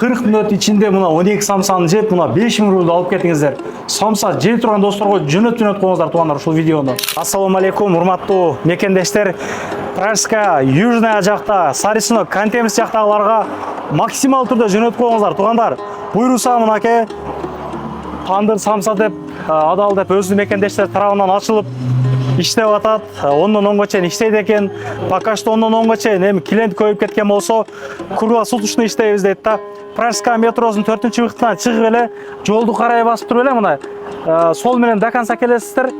40 мүнөт ичинде мына 12 самсаны жеп, мына 5000 рубль алып кетиңиздер. Самса жей турган досторго жөнөтүп коюңуздар туугандар ушул видеону. Ассаламу алейкум, урматтуу мекендештер. Пражская, Южная жакта, Сарысынок, Кантемис жактагыларга максимал түрдө жөнөтүп коюңуздар туугандар. Буйруса мынакей тандыр самса деп, адал деп өзү мекендештер тарабынан ачылып иштеп атат. 10-дон 10га чейин иштейт экен. Пока что 10-дон 10га чейин эми клиент көбөйүп кеткен болсо, круглосуточно иштейбиз дейт да. Пражская метросунун 4-быктынан чыгып эле жолду карай басып туруп эле мына сол менен до конца келесиздер.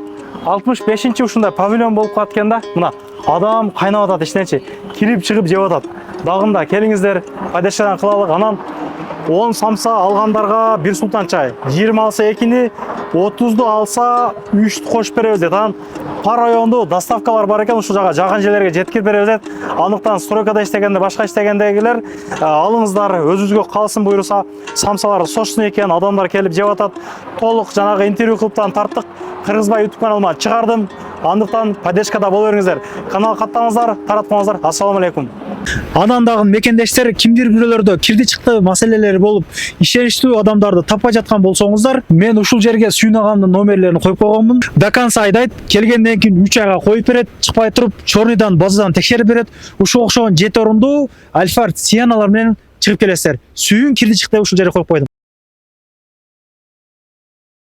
65-чи ушундай павильон болуп калат экен да. Мына адам кайнап атат иштенчи. Кирип чыгып жеп атат. Дагында келиңиздер, падешадан кылалык. Анан 10 самса алгандарга бир султан чай, 20 алса 2-ни, 30ду алса 3-тү кош беребиз дейт. Анан пар райондо доставкалар бар экен, ушул жака жакын жерлерге жеткирип беребиз дейт. Андыктан стройкада иштегенде, башка иштегендегилер алыңыздар, өзүңүзгө калсын буйруса. Самсалар сочный экен, адамдар келип жеп атат. Толук жанагы интервью кылыптан тарттык. Кыргызбай YouTube каналыма чыгардым. Андыктан поддержкада боло бериңиздер. Канал каттаңыздар, тараткаңыздар. Ассаламу алейкум. Анан дагы мекендештер кимдир бирөөлөрдө кирди чыкты маселелери болуп, ишеничтүү адамдарды таппай жаткан болсоңуздар, мен ушул жерге Сүйүн агамдын номерлерин коюп койгонмун. До конца айдайт, келгенден кийин 3 айга коюп берет, чыкпай туруп, чорныйдан, базадан текшерип берет. Ушул окшогон 7 орунду Альфард Сианалар менен чыгып келесиздер. Сүйүн кирди чыкты ушул жерге коюп койдум.